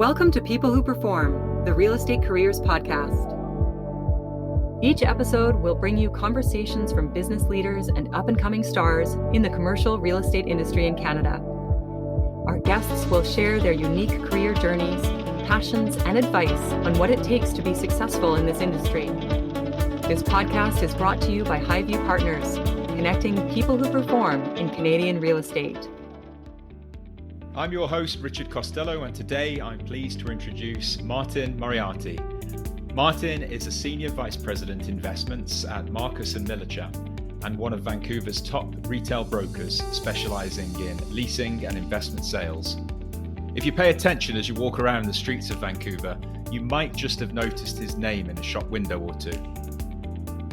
Welcome to People Who Perform, the Real Estate Careers Podcast. Each episode will bring you conversations from business leaders and up-and-coming stars in the commercial real estate industry in Canada. Our guests will share their unique career journeys, passions, and advice on what it takes to be successful in this industry. This podcast is brought to you by Highview Partners, connecting people who perform in Canadian real estate. I'm your host, Richard Costello, and today I'm pleased to introduce Martin Moriarty. Martin is a Senior Vice President Investments at Marcus and Millichap and one of Vancouver's top retail brokers specializing in leasing and investment sales. If you pay attention as you walk around the streets of Vancouver, you might just have noticed his name in a shop window or two.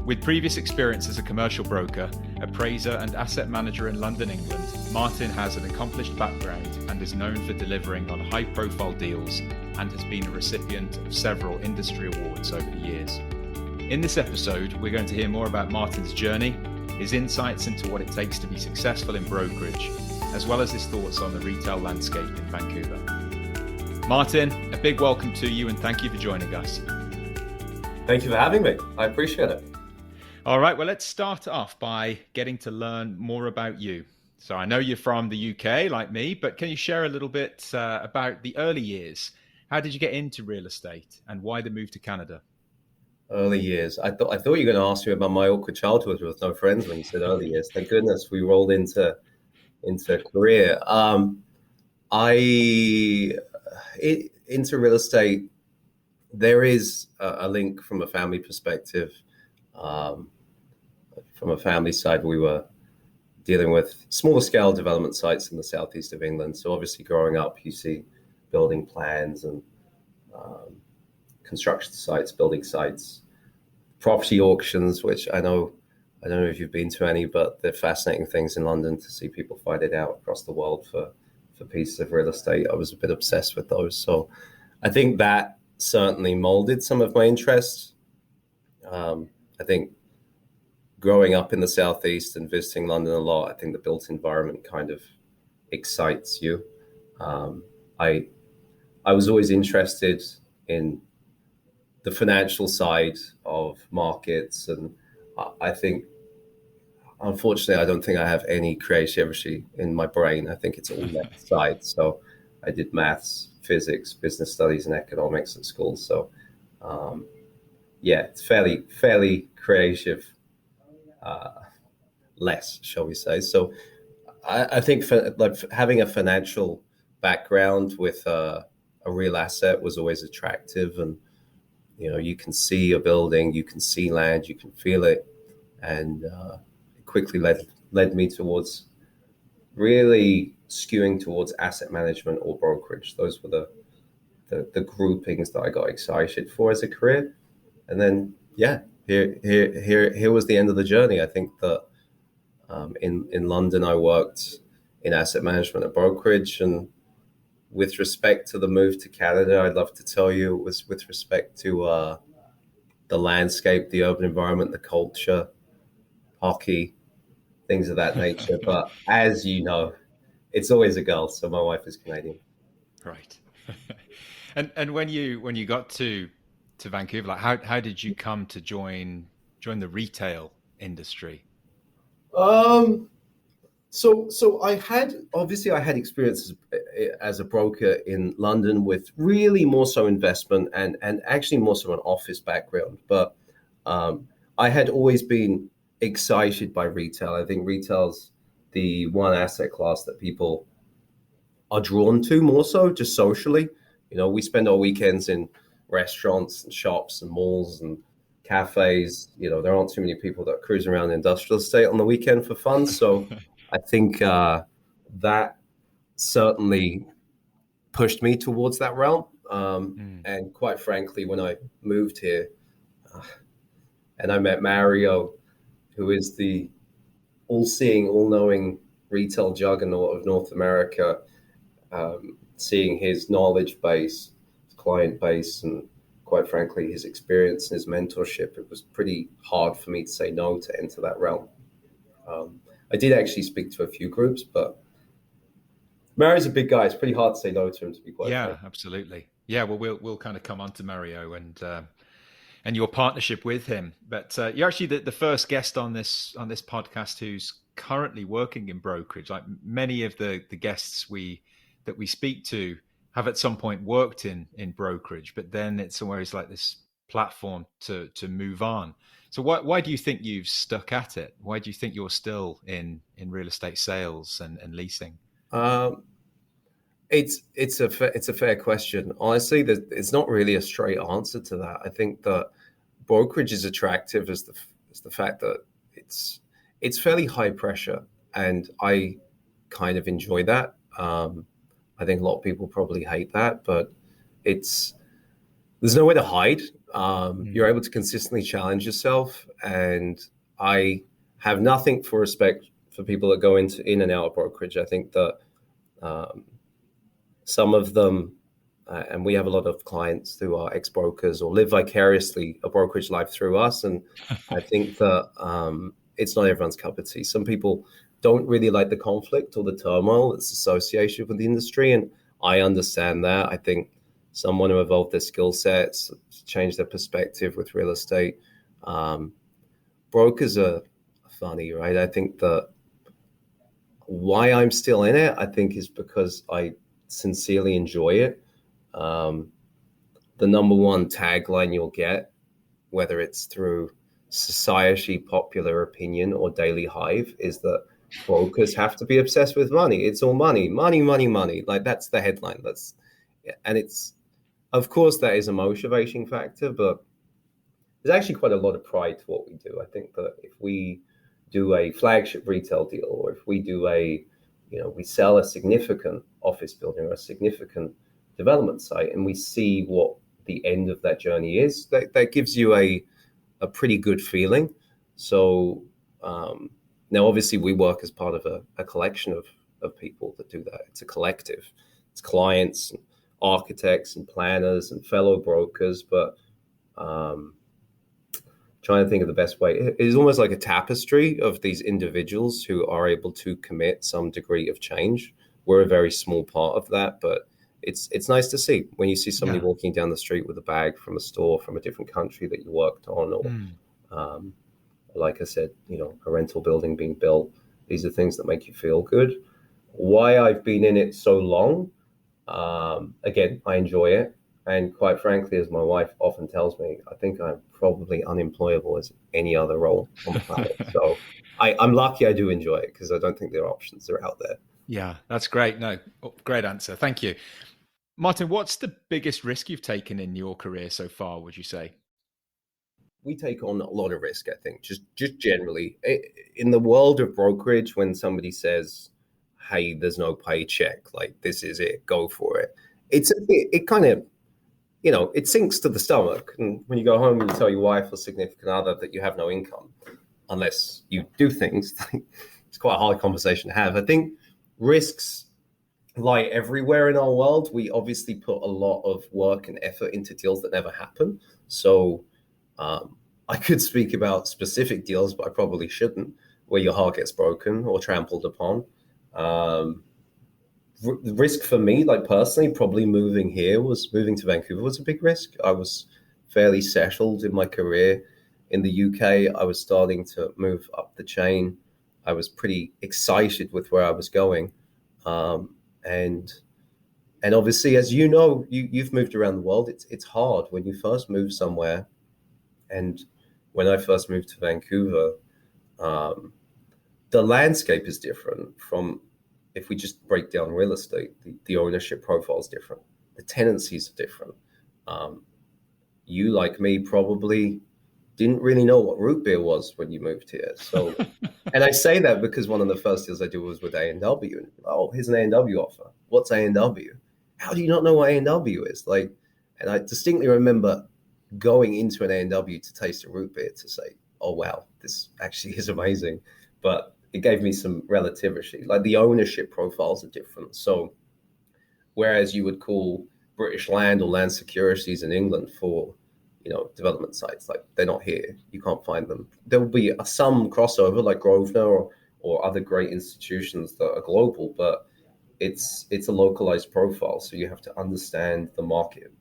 With previous experience as a commercial broker, appraiser and asset manager in London, England, Martin has an accomplished background and is known for delivering on high-profile deals and has been a recipient of several industry awards over the years. In this episode, we're going to hear more about Martin's journey, his insights into what it takes to be successful in brokerage, as well as his thoughts on the retail landscape in Vancouver. Martin, a big welcome to you and thank you for joining us. Thank you for having me. I appreciate it. All right, well, let's start off by getting to learn more about you. So I know you're from the UK, like me, but can you share a little bit about the early years? How did you get into real estate and why the move to Canada? Early years. I thought you were going to ask me about my awkward childhood with no friends when you said early years. Thank goodness we rolled into career. Into real estate, there is a link from a family perspective. From a family side, we were dealing with smaller scale development sites in the southeast of England. So obviously growing up, you see building plans and construction sites, building sites, property auctions, which I don't know if you've been to any, but they're fascinating things in London to see people fight it out across the world for pieces of real estate. I was a bit obsessed with those. So I think that certainly molded some of my interests. I think growing up in the southeast and visiting London a lot, I think the built environment kind of excites you. I was always interested in the financial side of markets, and I think, unfortunately, I don't think I have any creativity in my brain. I think it's all left side. So I did maths, physics, business studies, and economics at school. So it's fairly creative. Less, shall we say. So I think having a financial background with a real asset was always attractive. And, you can see a building, you can see land, you can feel it. And it quickly led me towards really skewing towards asset management or brokerage. Those were the groupings that I got excited for as a career. And then, here was the end of the journey. I think that in London, I worked in asset management and brokerage. And with respect to the move to Canada, I'd love to tell you it was with respect to the landscape, the urban environment, the culture, hockey, things of that nature. But as you know, it's always a girl. So my wife is Canadian. Right. And when you got to Vancouver, like how did you come to join the retail industry? So I had experience as a broker in London with really more so investment and actually more so an office background. But I had always been excited by retail. I think retail's the one asset class that people are drawn to more so just socially. We spend our weekends in restaurants and shops and malls and cafes. There aren't too many people that cruise around the industrial estate on the weekend for fun. So I think that certainly pushed me towards that realm. And quite frankly, when I moved here and I met Mario, who is the all-seeing, all-knowing retail juggernaut of North America, seeing his knowledge base, client base, and quite frankly, his experience and his mentorship, it was pretty hard for me to say no to enter that realm. I did actually speak to a few groups, but Mario's a big guy. It's pretty hard to say no to him, to be quite frank. Yeah, absolutely. Yeah, well, we'll kind of come on to Mario and your partnership with him. But you're actually the first guest on this podcast who's currently working in brokerage. Like many of the guests that we speak to have at some point worked in brokerage, but then it's always like this platform to move on. So why do you think you've stuck at it? Why do you think you're still in real estate sales and leasing? It's a fair question. Honestly, it's not really a straight answer to that. I think that brokerage is attractive as the fact that it's fairly high pressure, and I kind of enjoy that. I think a lot of people probably hate that, but there's nowhere to hide. You're able to consistently challenge yourself, and I have nothing for respect for people that go in and out of brokerage. I think that some of them, and we have a lot of clients who are ex-brokers or live vicariously a brokerage life through us, and I think that it's not everyone's cup of tea. Some people don't really like the conflict or the turmoil that's associated with the industry, and I understand that. I think some want to evolve their skill sets, change their perspective with real estate. Brokers are funny, right? I think that why I'm still in it, I think, is because I sincerely enjoy it. The number one tagline you'll get, whether it's through society, popular opinion, or Daily Hive, is that brokers have to be obsessed with money. It's all money, money, money, money. Like that's the headline. And it's, of course, that is a motivating factor, but there's actually quite a lot of pride to what we do. I think that if we do a flagship retail deal, or if we do we sell a significant office building or a significant development site, and we see what the end of that journey is, that gives you a pretty good feeling. So now, obviously, we work as part of a collection of people that do that. It's a collective. It's clients, and architects, and planners, and fellow brokers. But trying to think of the best way. It is almost like a tapestry of these individuals who are able to commit some degree of change. We're a very small part of that, but it's nice to see when you see somebody walking down the street with a bag from a store from a different country that you worked on, or like I said, a rental building being built. These are things that make you feel good. Why I've been in it so long, again, I enjoy it. And quite frankly, as my wife often tells me, I think I'm probably unemployable as any other role on the planet. So I'm lucky I do enjoy it, because I don't think there are options that are out there. Yeah, that's great. No, great answer. Thank you. Martin, what's the biggest risk you've taken in your career so far, would you say? We take on a lot of risk, I think, just generally. In the world of brokerage, when somebody says, hey, there's no paycheck, like this is it, go for it. It kind of, it sinks to the stomach. And when you go home and you tell your wife or significant other that you have no income, unless you do things, it's quite a hard conversation to have. I think risks lie everywhere in our world. We obviously put a lot of work and effort into deals that never happen. So I could speak about specific deals, but I probably shouldn't, where your heart gets broken or trampled upon. The risk for me, like personally, probably moving to Vancouver was a big risk. I was fairly settled in my career in the UK. I was starting to move up the chain. I was pretty excited with where I was going. And obviously, as you know, you've moved around the world. It's hard when you first move somewhere. And when I first moved to Vancouver, the landscape is different from, if we just break down real estate, the ownership profile is different. The tenancies are different. You, like me, probably didn't really know what root beer was when you moved here. So, and I say that because one of the first deals I did was with A&W. Oh, here's an A&W offer. What's A&W? How do you not know what A&W is? And I distinctly remember going into an A&W to taste a root beer to say, oh, wow, this actually is amazing. But it gave me some relativity. Like the ownership profiles are different. So whereas you would call British Land or Land Securities in England for, development sites, like they're not here. You can't find them. There will be some crossover like Grosvenor or other great institutions that are global, but it's a localized profile, so you have to understand the market,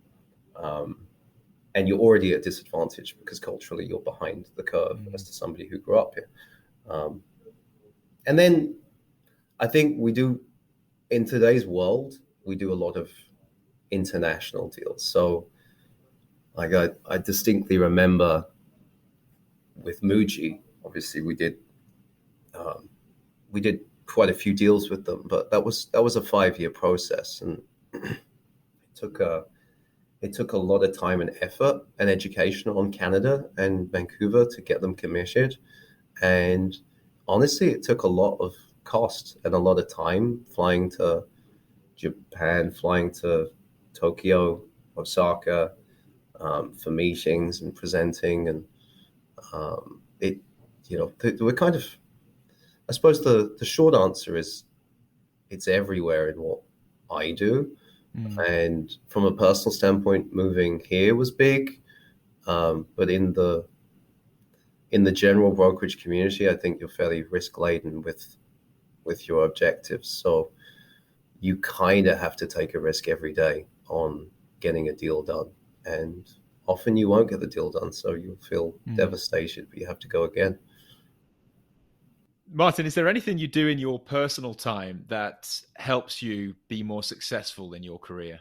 and you're already at disadvantage because culturally you're behind the curve as to somebody who grew up here. And then I think we do, in today's world, we do a lot of international deals. So like I distinctly remember with Muji, obviously we did quite a few deals with them, but that was a 5-year process, and it took a lot of time and effort and education on Canada and Vancouver to get them commissioned. And honestly, it took a lot of cost and a lot of time flying to Japan, flying to Tokyo, Osaka, for meetings and presenting. And we're kind of, I suppose the short answer is it's everywhere in what I do. And from a personal standpoint, moving here was big. But in the general brokerage community, I think you're fairly risk laden with your objectives. So you kind of have to take a risk every day on getting a deal done. And often you won't get the deal done. So you'll feel devastated, but you have to go again. Martin, is there anything you do in your personal time that helps you be more successful in your career?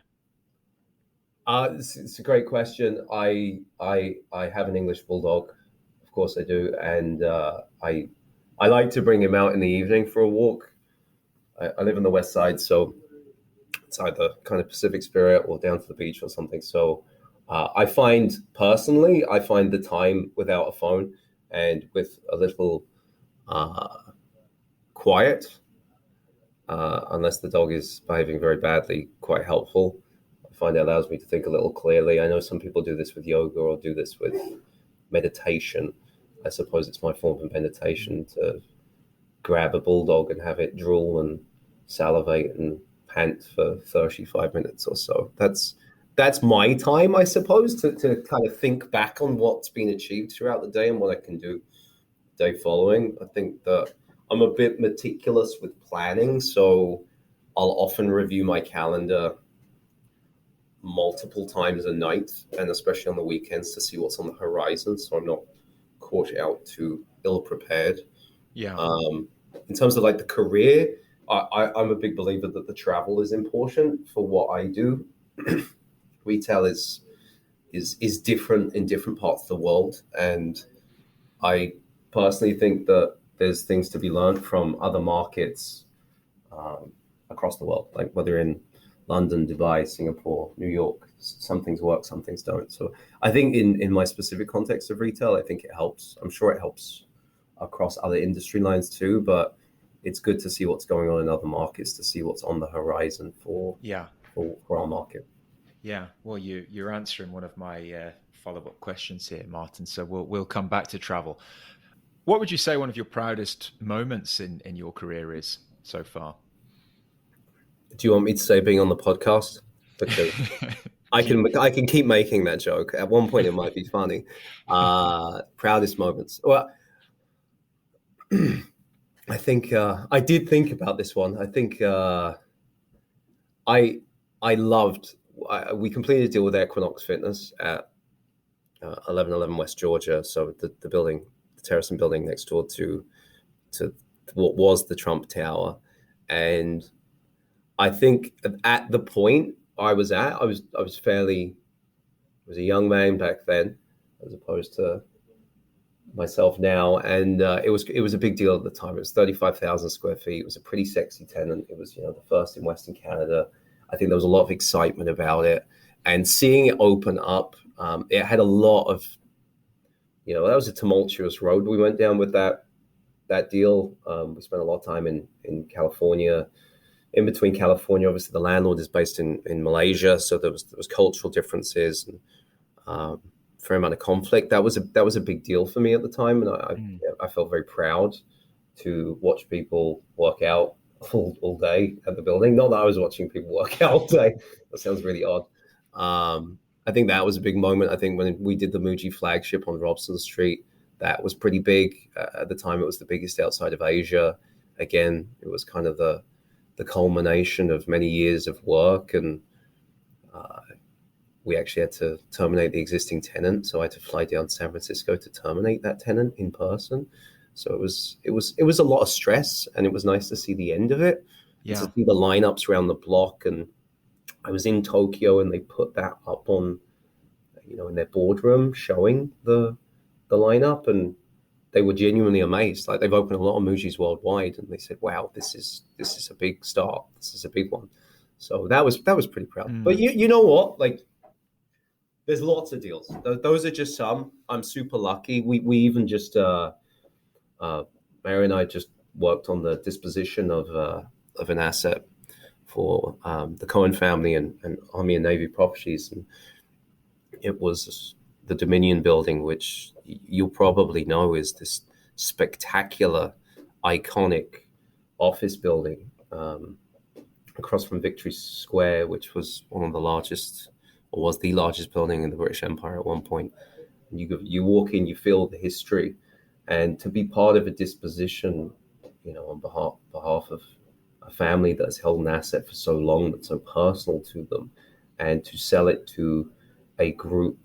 It's a great question. I have an English bulldog, of course I do, and I like to bring him out in the evening for a walk. I live on the west side, so it's either kind of Pacific Spirit or down to the beach or something. So I find the time without a phone and with a little quiet, unless the dog is behaving very badly, quite helpful. I find it allows me to think a little clearly. I know some people do this with yoga or do this with meditation. I suppose it's my form of meditation to grab a bulldog and have it drool and salivate and pant for 35 minutes or so. That's my time, I suppose, to kind of think back on what's been achieved throughout the day and what I can do the day following. I think that I'm a bit meticulous with planning, so I'll often review my calendar multiple times a night, and especially on the weekends, to see what's on the horizon, so I'm not caught out too ill-prepared. Yeah. In terms of like the career, I'm a big believer that the travel is important for what I do. Retail is different in different parts of the world, and I personally think that there's things to be learned from other markets across the world, like whether in London, Dubai, Singapore, New York. Some things work, some things don't. So I think in my specific context of retail, I think it helps. I'm sure it helps across other industry lines too, but it's good to see what's going on in other markets, to see what's on the horizon for our market. Yeah, well, you're answering one of my follow-up questions here, Martin. So we'll come back to travel. What would you say one of your proudest moments in your career is so far? Do you want me to say being on the podcast? Because I can keep making that joke. At one point, it might be funny. Proudest moments. Well, I think I did think about this one. I think I loved. We completed a deal with Equinox Fitness at 1111 West Georgia. So the building, the Terracing building next door to what was the Trump Tower, and I think at the point I was at, I was a young man back then, as opposed to myself now, and it was a big deal at the time. It was 35,000 square feet. It was a pretty sexy tenant. It was the first in Western Canada. I think there was a lot of excitement about it, and seeing it open up, it had a lot of, that was a tumultuous road we went down with that deal. We spent a lot of time in California. In between California, obviously the landlord is based in Malaysia, so there was cultural differences and fair amount of conflict. That was a big deal for me at the time, and I felt very proud to watch people work out all day at the building. Not that I was watching people work out all day. That sounds really odd. I think that was a big moment. I think when we did the Muji flagship on Robson Street, that was pretty big. At the time, it was the biggest outside of Asia. Again, it was kind of the the culmination of many years of work, and we actually had to terminate the existing tenant. So I had to fly down to San Francisco to terminate that tenant in person. So it was a lot of stress, and it was nice to see the end of it. Yeah. To see the lineups around the block. And I was in Tokyo, and they put that up on, in their boardroom, showing the lineup, and they were genuinely amazed. Like, they've opened a lot of Mujis worldwide, and they said, "Wow, this is a big start. This is a big one." So that was pretty proud. But you know what? Like, there's lots of deals. Those are just some. I'm super lucky. We even just Mary and I just worked on the disposition of an asset for the Cohen family and Army and Navy Properties, and it was the Dominion building, which you'll probably know is this spectacular, iconic office building across from Victory Square, which was one of the largest, or was the largest building in the British Empire at one point. You walk in, you feel the history, and to be part of a disposition, on behalf of a family that's held an asset for so long, that's so personal to them, and to sell it to a group,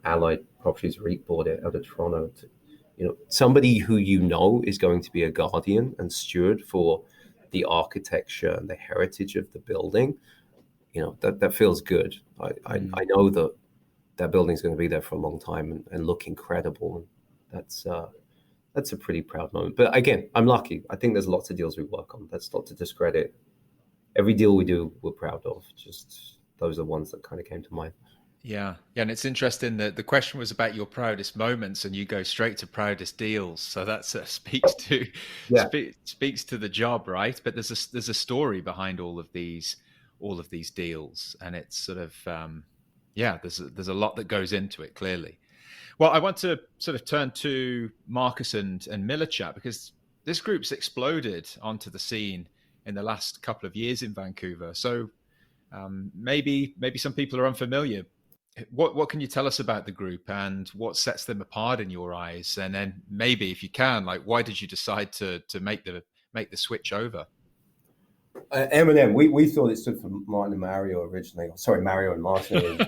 Allied Properties REIT bought it out of Toronto, to, somebody who is going to be a guardian and steward for the architecture and the heritage of the building. That feels good. I know that building's going to be there for a long time and look incredible, and that's a pretty proud moment. But again, I'm lucky. I think there's lots of deals we work on. That's not to discredit. Every deal we do, we're proud of. Just those are ones that kind of came to mind. Yeah. And it's interesting that the question was about your proudest moments, and you go straight to proudest deals. So that speaks to the job, right? But there's a story behind all of these deals, and it's sort of there's a lot that goes into it, clearly. Well, I want to sort of turn to Marcus and Millichap, because this group's exploded onto the scene in the last couple of years in Vancouver. So maybe some people are unfamiliar. What can you tell us about the group, and what sets them apart in your eyes? And then maybe, if you can, like, why did you decide to make the switch over? M&M, we thought it stood for Martin and Mario originally. Sorry, Mario and Martin.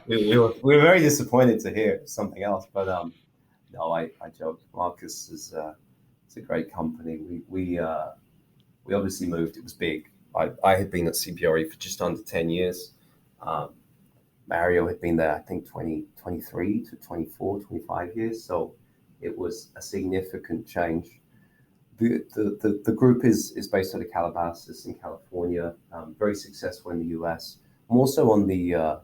we were very disappointed to hear something else, but no, I joked. Marcus is it's a great company. We obviously moved. It was big. I had been at CBRE for just under 10 years. Mario had been there, I think, 23 to 24, 25 years. So it was a significant change. The group is based out of Calabasas in California, very successful in the US, more so on the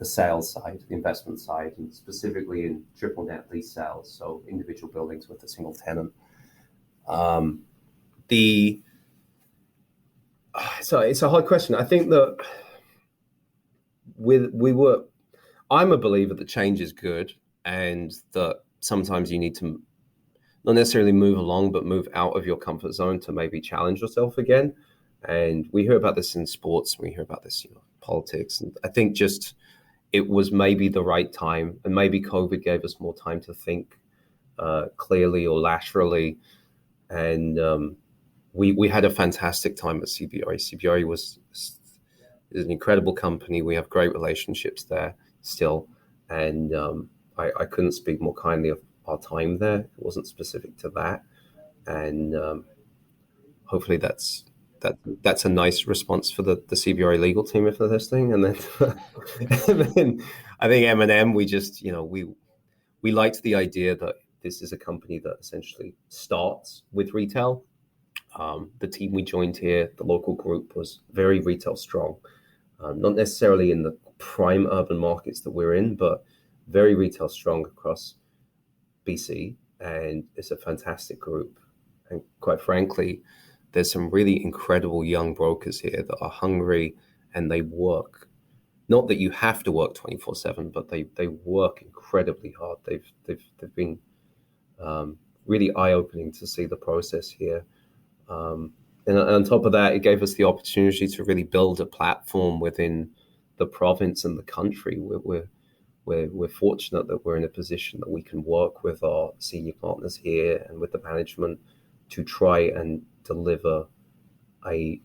sales side, the investment side, and specifically in triple net lease sales, so individual buildings with a single tenant. So it's a hard question. I think that I'm a believer that change is good, and that sometimes you need to not necessarily move along, but move out of your comfort zone to maybe challenge yourself again. And we hear about this in sports, we hear about this, politics. And I think just it was maybe the right time, and maybe COVID gave us more time to think clearly or laterally. And we had a fantastic time at CBRE. CBRE is an incredible company. We have great relationships there still. And I couldn't speak more kindly of our time there. It wasn't specific to that. And hopefully that's a nice response for the CBRE legal team if they're listening. And then I think M&M, we just, we liked the idea that this is a company that essentially starts with retail. The team we joined here, the local group, was very retail strong. Not necessarily in the prime urban markets that we're in, but very retail strong across BC, and it's a fantastic group. And quite frankly, there's some really incredible young brokers here that are hungry, and they work. Not that you have to work 24/7, but they work incredibly hard. They've been really eye-opening to see the process here. And on top of that, it gave us the opportunity to really build a platform within the province and the country. We're fortunate that we're in a position that we can work with our senior partners here and with the management to try and deliver a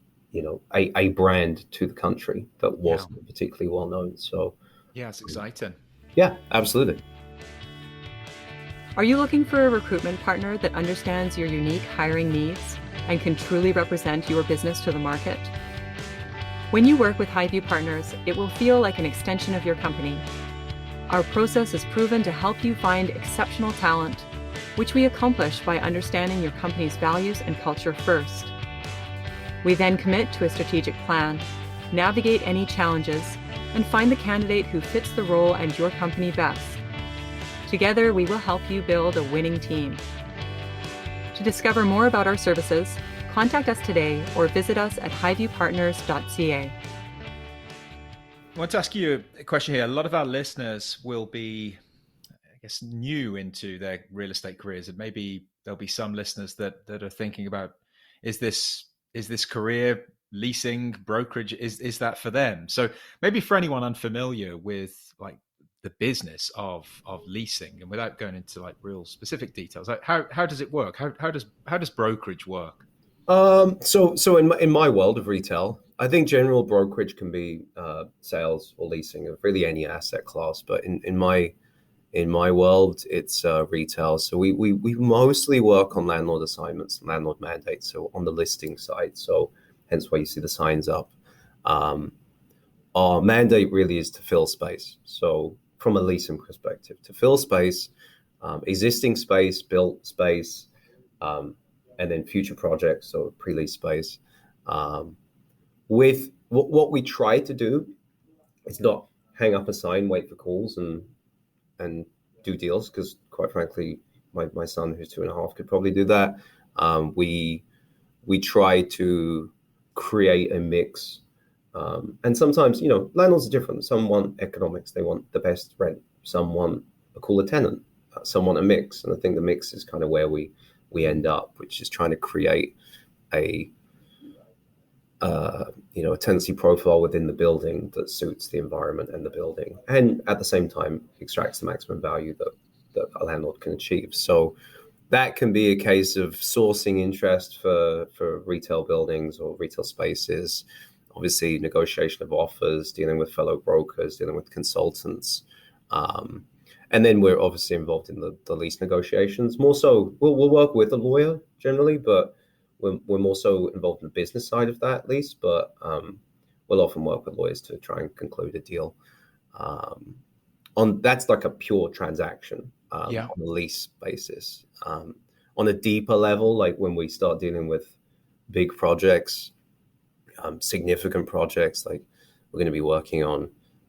brand to the country that wasn't particularly well known. So yeah, it's exciting. Yeah, absolutely. Are you looking for a recruitment partner that understands your unique hiring needs and can truly represent your business to the market? When you work with Highview Partners, it will feel like an extension of your company. Our process is proven to help you find exceptional talent, which we accomplish by understanding your company's values and culture first. We then commit to a strategic plan, navigate any challenges, and find the candidate who fits the role and your company best. Together, we will help you build a winning team. To discover more about our services, contact us today or visit us at highviewpartners.ca. I want to ask you a question here. A lot of our listeners will be, I guess, new into their real estate careers, and maybe there'll be some listeners that are thinking about, is this career leasing, brokerage, is that for them? So maybe for anyone unfamiliar with like the business of leasing, and without going into like real specific details, like how does it work? How does brokerage work? So in my world of retail, I think general brokerage can be sales or leasing of really any asset class. But in my world, it's retail. So we mostly work on landlord assignments and landlord mandates. So on the listing side, so hence why you see the signs up. Our mandate really is to fill space. So from a leasing perspective, to fill space, existing space, built space, and then future projects, so pre-lease space. With what we try to do is not hang up a sign, wait for calls, and do deals, because quite frankly, my son, who's 2.5, could probably do that. We try to create a mix. And sometimes, landlords are different. Some want economics. They want the best rent. Some want a cooler tenant. Some want a mix. And I think the mix is kind of where we end up, which is trying to create a tenancy profile within the building that suits the environment and the building, and at the same time extracts the maximum value that a landlord can achieve. So that can be a case of sourcing interest for retail buildings or retail spaces, obviously negotiation of offers, dealing with fellow brokers, dealing with consultants. And then we're obviously involved in the lease negotiations. More so, we'll work with a lawyer generally, but we're more so involved in the business side of that lease. But we'll often work with lawyers to try and conclude a deal. That's like a pure transaction on a lease basis. On a deeper level, like when we start dealing with big projects, significant projects, like we're going to be working on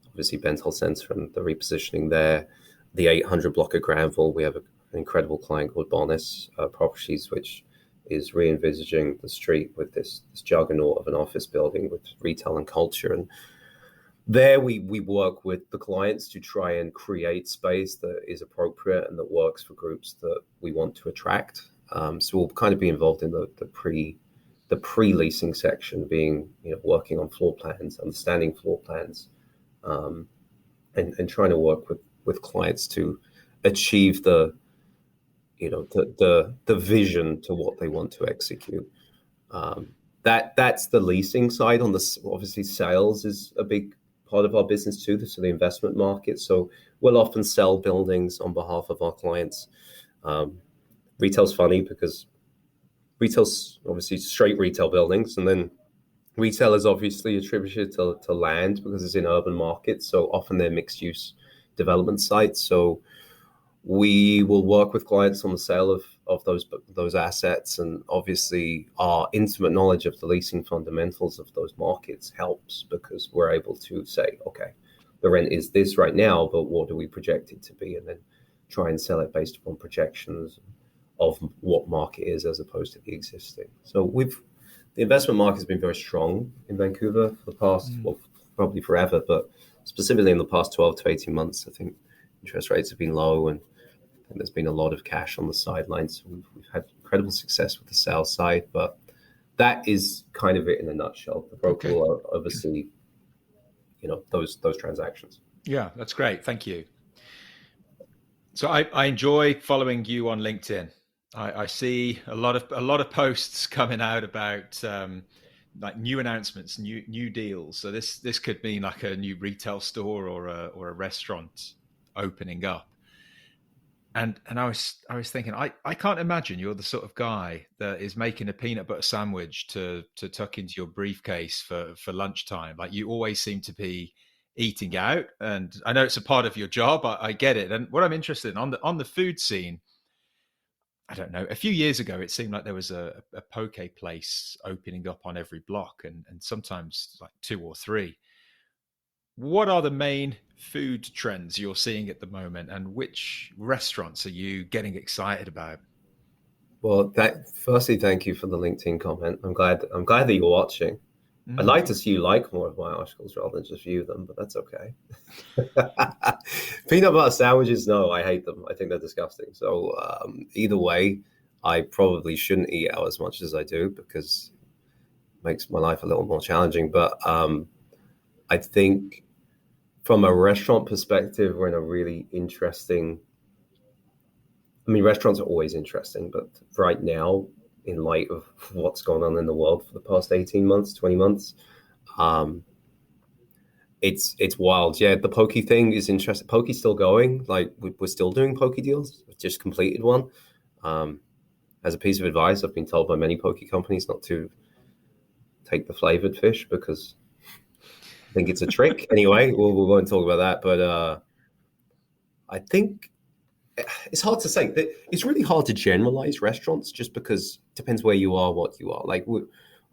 obviously Benthall Centre and the repositioning there, the 800 block of Granville. We have an incredible client called Bonus Properties, which is re-envisaging the street with this juggernaut of an office building with retail and culture. And there we work with the clients to try and create space that is appropriate and that works for groups that we want to attract. So we'll kind of be involved in the pre-leasing section, being working on floor plans, understanding floor plans, and trying to work with clients to achieve the vision to what they want to execute. That's the leasing side. Obviously sales is a big part of our business too, so the investment market. So we'll often sell buildings on behalf of our clients. Retail's funny because retail's obviously straight retail buildings, and then retail is obviously attributed to land because it's in urban markets. So often they're mixed use development sites. So we will work with clients on the sale of those assets, and obviously our intimate knowledge of the leasing fundamentals of those markets helps, because we're able to say, okay, the rent is this right now, but what do we project it to be, and then try and sell it based upon projections of what market is as opposed to the existing. So the investment market has been very strong in Vancouver for the past, probably forever, but specifically in the past 12 to 18 months, I think interest rates have been low, and there's been a lot of cash on the sidelines. So we've had incredible success with the sales side, but that is kind of it in a nutshell. The broker will oversee, those transactions. Yeah, that's great. Thank you. So I enjoy following you on LinkedIn. I see a lot of posts coming out about like new announcements, new deals. So this could mean like a new retail store or a restaurant opening up. And I was thinking, I can't imagine you're the sort of guy that is making a peanut butter sandwich to tuck into your briefcase for lunchtime. Like, you always seem to be eating out, and I know it's a part of your job. I get it. And what I'm interested in on the food scene, I don't know. A few years ago, it seemed like there was a poke place opening up on every block, and sometimes like two or three. What are the main food trends you're seeing at the moment, and which restaurants are you getting excited about? Well, firstly, thank you for the LinkedIn comment. I'm glad that you're watching. I'd Mm. like to see you like more of my articles rather than just view them, but that's okay. Peanut butter sandwiches, no, I hate them. I think they're disgusting. So either way, I probably shouldn't eat out as much as I do because it makes my life a little more challenging. But I think from a restaurant perspective, we're in a really interesting. I mean, restaurants are always interesting, but right now, in light of what's gone on in the world for the past 18 months, 20 months, um, it's wild. Yeah, the pokey thing is interesting. Pokey's still going. Like, we're still doing pokey deals. We just completed one. As a piece of advice, I've been told by many pokey companies not to take the flavored fish because I think it's a trick. Anyway, we won't talk about that. But I think it's hard to say. It's really hard to generalize restaurants just because it depends where you are, what you are. Like,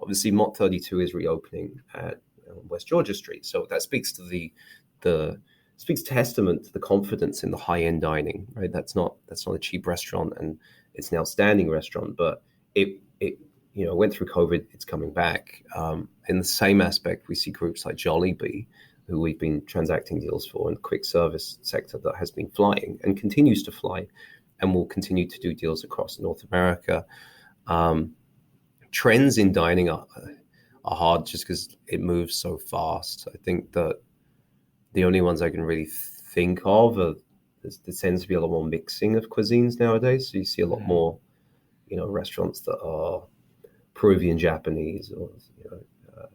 obviously, Mott 32 is reopening at West Georgia Street, so that speaks to the speaks testament to the confidence in the high end dining. Right, that's not a cheap restaurant, and it's an outstanding restaurant. But it went through COVID. It's coming back. In the same aspect, we see groups like Jollibee, who we've been transacting deals for in the quick service sector, that has been flying and continues to fly and will continue to do deals across North America. Trends in dining are hard just because it moves so fast. I think that the only ones I can really think of are there tends to be a lot more mixing of cuisines nowadays. So you see a lot more, restaurants that are Peruvian, Japanese, or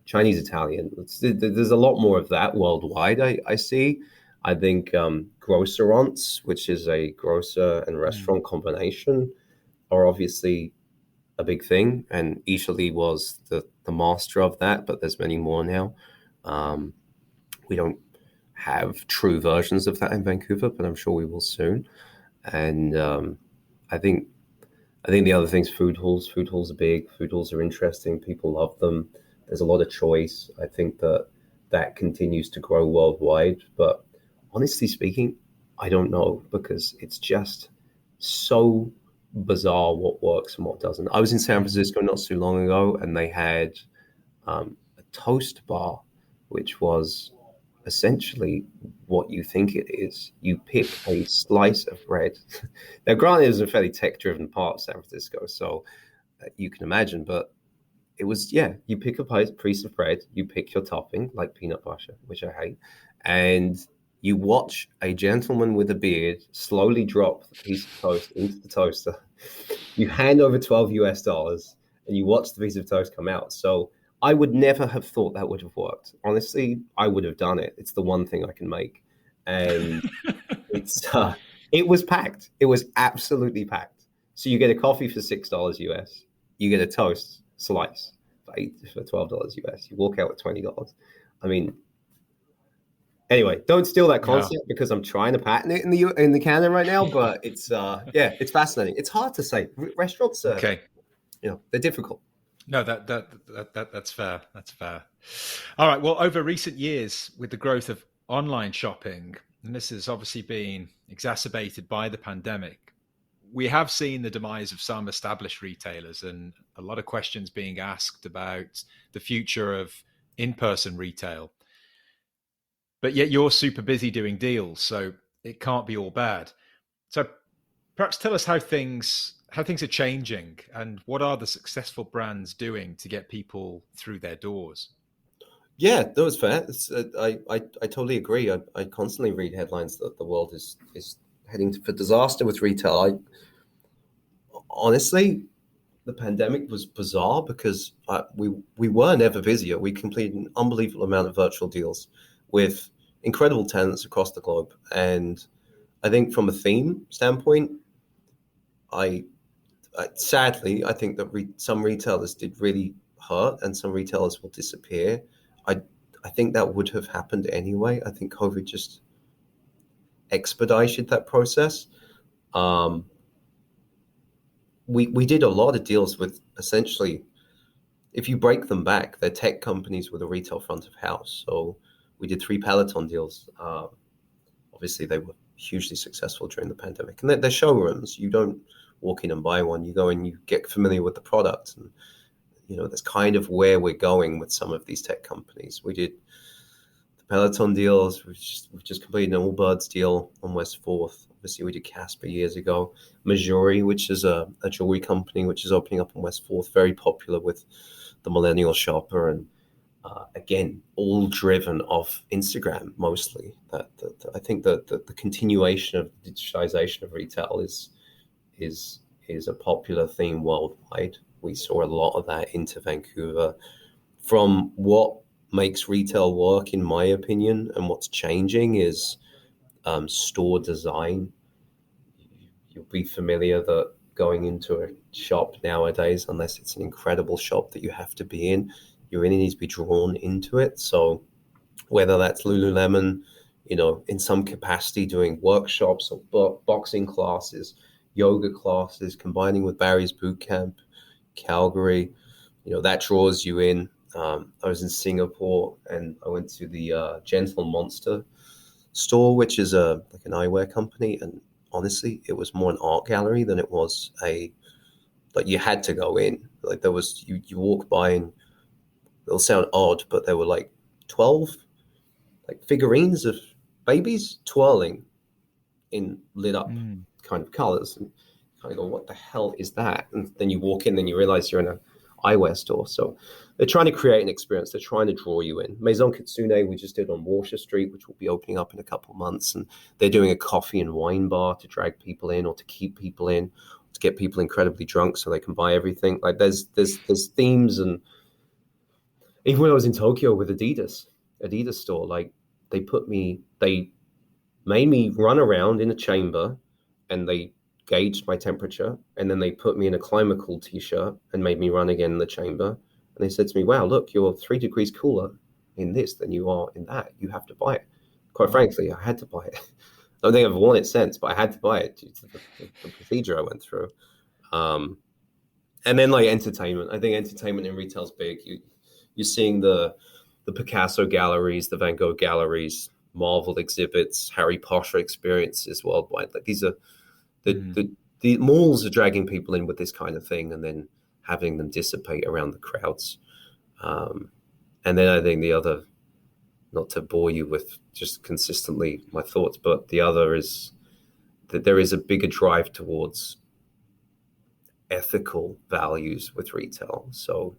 Chinese, Italian. There's a lot more of that worldwide. I see. I think grocerants, which is a grocer and restaurant combination, are obviously a big thing, and Italy was the master of that. But there's many more now. We don't have true versions of that in Vancouver, but I'm sure we will soon. And I think the other things, food halls. Food halls are big. Food halls are interesting. People love them. There's a lot of choice. I think that continues to grow worldwide. But honestly speaking, I don't know, because it's just so bizarre what works and what doesn't. I was in San Francisco not too long ago, and they had a toast bar, which was essentially what you think it is. You pick a slice of bread. Now, granted, it was a fairly tech-driven part of San Francisco, so you can imagine, but it was, you pick a piece of bread, you pick your topping, like peanut butter, which I hate, and you watch a gentleman with a beard slowly drop the piece of toast into the toaster. You hand over $12, and you watch the piece of toast come out. So I would never have thought that would have worked. Honestly, I would have done it. It's the one thing I can make. And it was packed. It was absolutely packed. So you get a coffee for $6 US. You get a toast slice for $12 US. You walk out with $20. I mean, anyway, don't steal that concept because I'm trying to patent it in the canon right now. But it's it's fascinating. It's hard to say. Restaurants, Okay. They're difficult. No, that's fair. That's fair. All right. Well, over recent years, with the growth of online shopping, and this has obviously been exacerbated by the pandemic, we have seen the demise of some established retailers, and a lot of questions being asked about the future of in-person retail. But yet you're super busy doing deals, so it can't be all bad. So perhaps tell us how things are changing, and what are the successful brands doing to get people through their doors? Yeah, that was fair. I totally agree. I constantly read headlines that the world is heading for disaster with retail. honestly, the pandemic was bizarre because we were never busier. We completed an unbelievable amount of virtual deals with incredible tenants across the globe. And I think from a theme standpoint, sadly, I think that some retailers did really hurt and some retailers will disappear. I think that would have happened anyway. I think COVID just expedited that process. We did a lot of deals with essentially, if you break them back, they're tech companies with a retail front of house. So we did 3 Peloton deals. Obviously, they were hugely successful during the pandemic. And they're showrooms. You don't walk in and buy one. You go and you get familiar with the product. And, that's kind of where we're going with some of these tech companies. We did the Peloton deals. We've just completed an Allbirds deal on West 4th. Obviously, we did Casper years ago. Majori, which is a jewelry company, which is opening up on West 4th, very popular with the millennial shopper. And again, all driven off Instagram mostly. I think that the continuation of digitization of retail is a popular theme worldwide. We saw a lot of that into Vancouver. From what makes retail work, in my opinion, and what's changing is store design. You'll be familiar that going into a shop nowadays, unless it's an incredible shop that you have to be in, you really need to be drawn into it. So whether that's Lululemon, in some capacity doing workshops or boxing classes, yoga classes, combining with Barry's Bootcamp, Calgary, that draws you in. I was in Singapore and I went to the Gentle Monster store, which is like an eyewear company. And honestly, it was more an art gallery than it was like you had to go in. Like there was, you walk by and it'll sound odd, but there were like 12 like figurines of babies twirling in lit up kind of colors. And kind of go, what the hell is that? And then you walk in and you realize you're in an eyewear store. So they're trying to create an experience. They're trying to draw you in. Maison Kitsune, we just did on Water Street, which will be opening up in a couple of months. And they're doing a coffee and wine bar to drag people in or to keep people in, to get people incredibly drunk so they can buy everything. Like there's themes. And even when I was in Tokyo with Adidas store, like they made me run around in a chamber and they gauged my temperature, and then they put me in a Climacool t-shirt and made me run again in the chamber. And they said to me, wow, look, you're 3 degrees cooler in this than you are in that. You have to buy it. Quite frankly, I had to buy it. I don't think I've worn it since, but I had to buy it due to the procedure I went through. And then like entertainment. I think entertainment in retail is big. You're seeing the Picasso galleries, the Van Gogh galleries, Marvel exhibits, Harry Potter experiences worldwide. Like these are the malls are dragging people in with this kind of thing and then having them dissipate around the crowds. And then I think the other, not to bore you with just consistently my thoughts, but the other is that there is a bigger drive towards ethical values with retail. So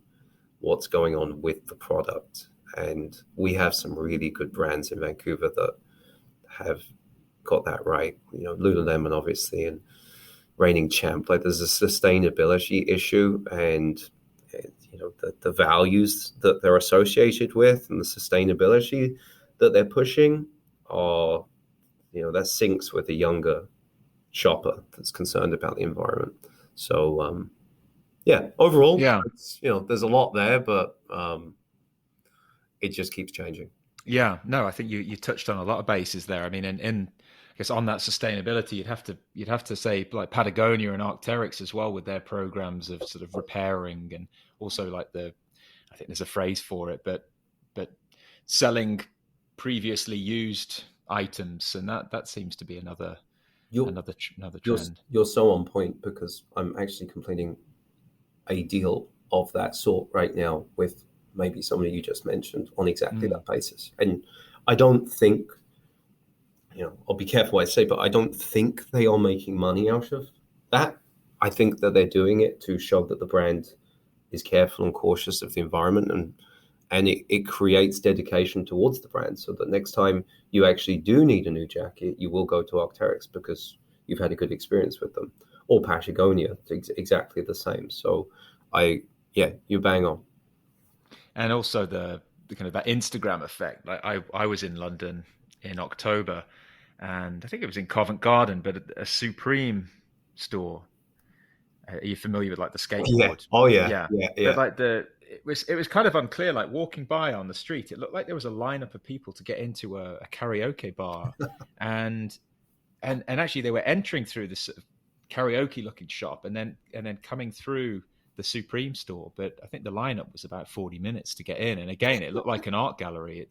what's going on with the product? And we have some really good brands in Vancouver that have got that right. Lululemon, obviously, and reigning champ. Like there's a sustainability issue, and the values that they're associated with, and the sustainability that they're pushing are, that syncs with a younger shopper that's concerned about the environment. So, overall, there's a lot there, but it just keeps changing. Yeah, no, I think you touched on a lot of bases there. I mean, in I guess on that sustainability, you'd have to say like Patagonia and Arc'teryx as well with their programs of sort of repairing, and also like I think there's a phrase for it, but selling previously used items, and that seems to be another trend. You're so on point, because I'm actually completing a deal of that sort right now with maybe somebody you just mentioned on exactly that basis. And I don't think, I'll be careful what I say, but I don't think they are making money out of that. I think that they're doing it to show that the brand is careful and cautious of the environment, and it creates dedication towards the brand, so that next time you actually do need a new jacket, you will go to Arc'teryx because you've had a good experience with them. or Patagonia, it's exactly the same. So you bang on. And also the kind of that Instagram effect. Like I was in London in October, and I think it was in Covent Garden, but a Supreme store. Are you familiar with like the Yeah. skateboard? Oh yeah. Yeah, Yeah. but Yeah. like it was kind of unclear. Like walking by on the street, it looked like there was a lineup of people to get into a karaoke bar, and actually they were entering through this sort of karaoke looking shop, and then coming through the Supreme store. But I think the lineup was about 40 minutes to get in, and again, it looked like an art gallery. It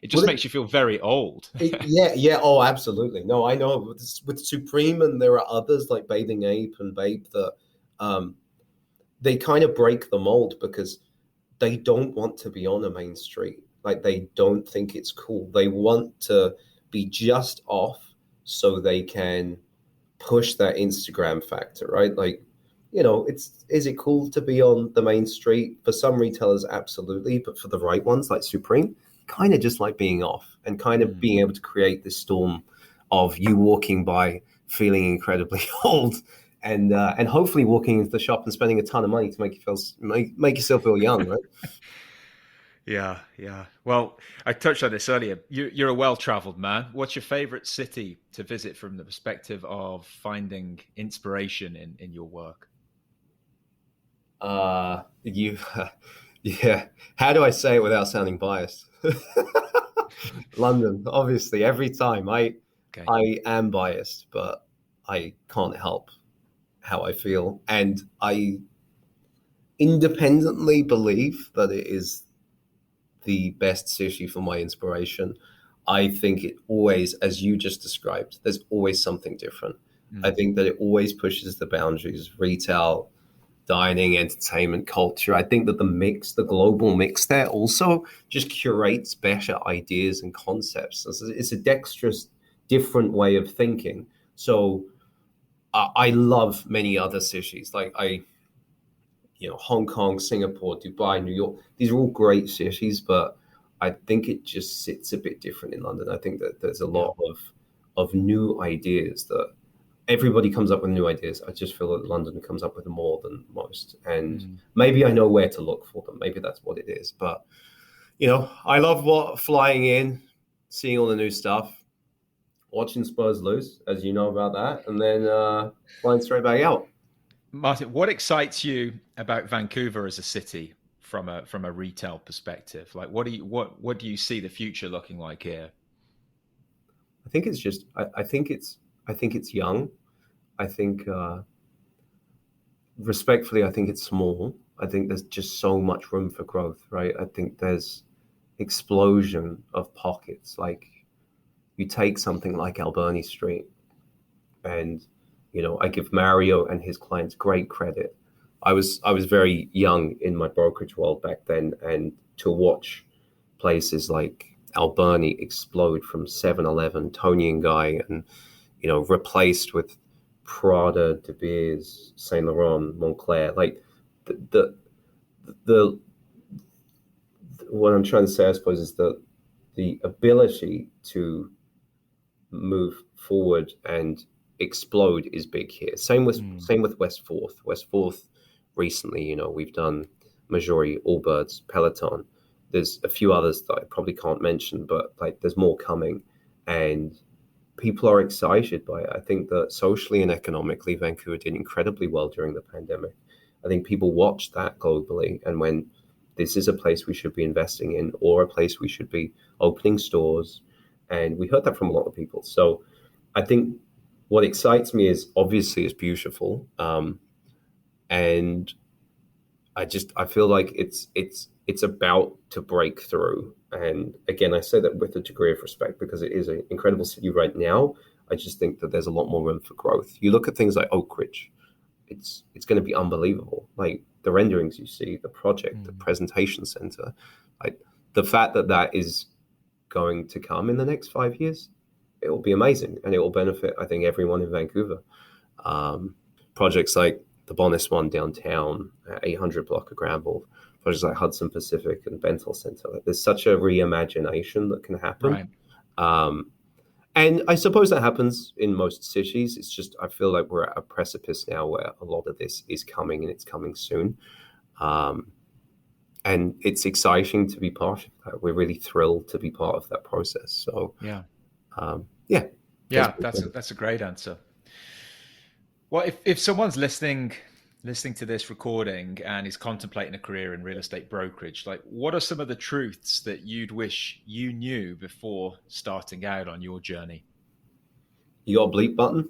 just makes you feel very old. Yeah. Oh, absolutely. No, I know with Supreme, and there are others like Bathing Ape and Bape that they kind of break the mold because they don't want to be on a main street. Like they don't think it's cool. They want to be just off so they can push that Instagram factor, right? Like, is it cool to be on the main street? For some retailers, absolutely. But for the right ones like Supreme, kind of just like being off and kind of being able to create this storm of you walking by feeling incredibly old and hopefully walking into the shop and spending a ton of money to make yourself feel young, right? Yeah. Well, I touched on this earlier. You're a well-traveled man. What's your favorite city to visit from the perspective of finding inspiration in your work? Yeah. How do I say it without sounding biased? London, obviously, every time. I am biased, but I can't help how I feel. And I independently believe that it is the best city for my inspiration. I think it always, as you just described, there's always something different. I think that it always pushes the boundaries, retail, dining, entertainment, culture. I think that the global mix there also just curates better ideas and concepts. It's a dexterous, different way of thinking. So I love many other cities. Like Hong Kong, Singapore, Dubai, New York. These are all great cities, but I think it just sits a bit different in London. I think that there's a lot of new ideas that everybody comes up with new ideas. I just feel that London comes up with more than most. And maybe I know where to look for them. Maybe that's what it is. But, I love flying in, seeing all the new stuff, watching Spurs lose, as you know about that, and then flying straight back out. Martin, what excites you about Vancouver as a city from a retail perspective? Like, what do you see the future looking like here? I think it's just, I think it's young. I think, respectfully, I think it's small. I think there's just so much room for growth, right? I think there's explosion of pockets. Like you take something like Alberni Street and, I give Mario and his clients great credit. I was very young in my brokerage world back then, and to watch places like Alberni explode from 7-Eleven, Tony and Guy, and replaced with Prada, De Beers, Saint Laurent, Montclair. Like the what I'm trying to say, I suppose, is that the ability to move forward and explode is big here. Same with West Fourth. West Fourth recently, we've done Majori, Allbirds, Peloton. There's a few others that I probably can't mention, but like there's more coming, and people are excited by it. I think that socially and economically, Vancouver did incredibly well during the pandemic. I think people watched that globally and when this is a place we should be investing in or a place we should be opening stores. And we heard that from a lot of people. So I think what excites me is obviously it's beautiful. And I feel like it's about to break through. And again, I say that with a degree of respect because it is an incredible city right now. I just think that there's a lot more room for growth. You look at things like Oak Ridge, it's going to be unbelievable. Like the renderings you see, the project, the presentation center, like the fact that is going to come in the next 5 years, it will be amazing and it will benefit, I think, everyone in Vancouver. Projects like the Bonnis one downtown, 800 block of Granville, projects like Hudson Pacific and Bentel Center. Like, there's such a reimagination that can happen. Right. And I suppose that happens in most cities. It's just, I feel like we're at a precipice now where a lot of this is coming, and it's coming soon. And it's exciting to be part of that. We're really thrilled to be part of that process. So that's a great answer. Well, if someone's listening to this recording and is contemplating a career in real estate brokerage, like, what are some of the truths that you'd wish you knew before starting out on your journey? You got a bleep button?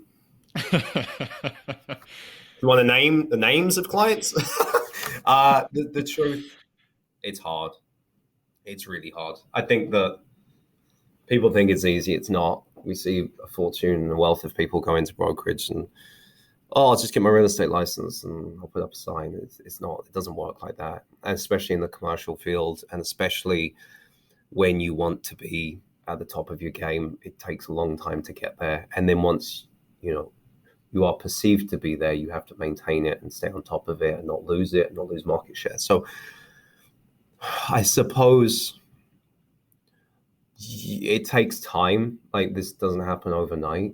You want to name the names of clients? The truth, it's hard. It's really hard. I think that people think it's easy. It's not. We see a fortune and a wealth of people go into brokerage and, I'll just get my real estate license and I'll put up a sign. It's not. It doesn't work like that, and especially in the commercial field, and especially when you want to be at the top of your game, it takes a long time to get there. And then once you are perceived to be there, you have to maintain it and stay on top of it and not lose it and not lose market share. So I suppose it takes time. Like, this doesn't happen overnight.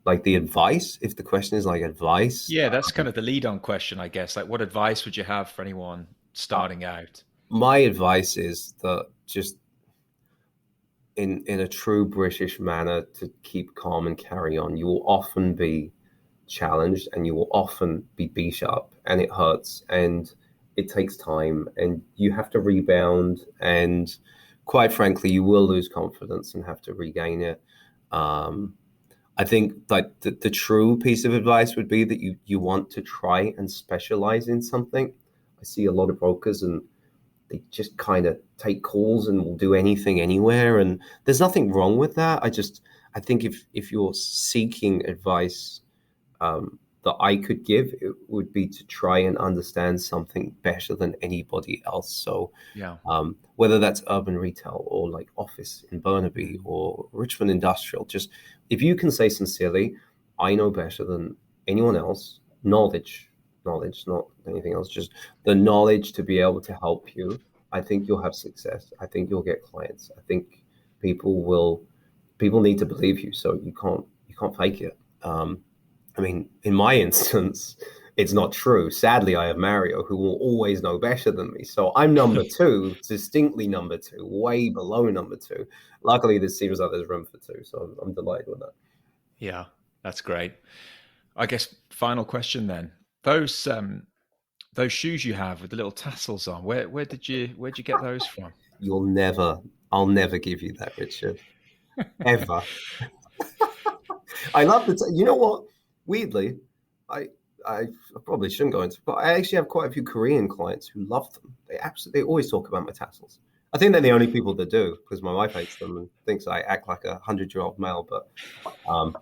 Like, the advice, if the question is like advice. Yeah, that's kind of the lead on question, I guess. Like, what advice would you have for anyone starting out? My advice is that just in a true British manner, to keep calm and carry on. You will often be challenged and you will often be beat up, and it hurts and it takes time and you have to rebound. And quite frankly, you will lose confidence and have to regain it. I think like the true piece of advice would be that you want to try and specialize in something. I see a lot of brokers and they just kind of take calls and will do anything anywhere. And there's nothing wrong with that. I think if you're seeking advice that I could give, it would be to try and understand something better than anybody else. So whether that's urban retail or like office in Burnaby or Richmond Industrial, just if you can say sincerely, I know better than anyone else, knowledge, not anything else, just the knowledge to be able to help you, I think you'll have success. I think you'll get clients. I think people need to believe you. So you can't fake it. I mean, in my instance, it's not true. Sadly, I have Mario, who will always know better than me. So I'm number two, distinctly number two, way below number two. Luckily, this seems like there's room for two. So I'm delighted with that. Yeah, that's great. I guess final question then. Those shoes you have with the little tassels on, where'd you get those from? I'll never give you that, Richard. Ever. I love you know what? Weirdly, I probably shouldn't go into, but I actually have quite a few Korean clients who love them. They always talk about my tassels. I think they're the only people that do, because my wife hates them and thinks I act like a 100-year-old male. But I'm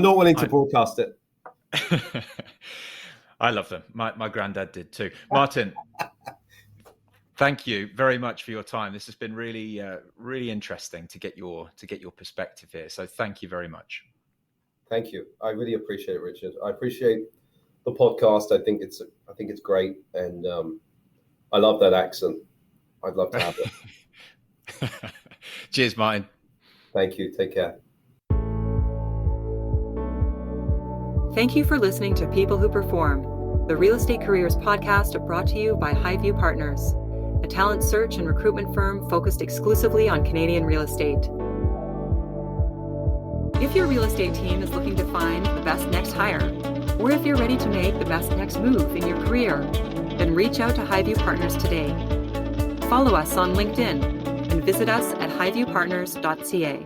not willing to broadcast it. I love them. My granddad did too. Martin, thank you very much for your time. This has been really, really interesting to get your perspective here. So thank you very much. Thank you. I really appreciate it, Richard. I appreciate the podcast. I think it's great, and I love that accent. I'd love to have it. Cheers, Martin. Thank you. Take care. Thank you for listening to People Who Perform, the Real Estate Careers podcast brought to you by Highview Partners, a talent search and recruitment firm focused exclusively on Canadian real estate. If your real estate team is looking to find the best next hire, or if you're ready to make the best next move in your career, then reach out to Highview Partners today. Follow us on LinkedIn and visit us at highviewpartners.ca.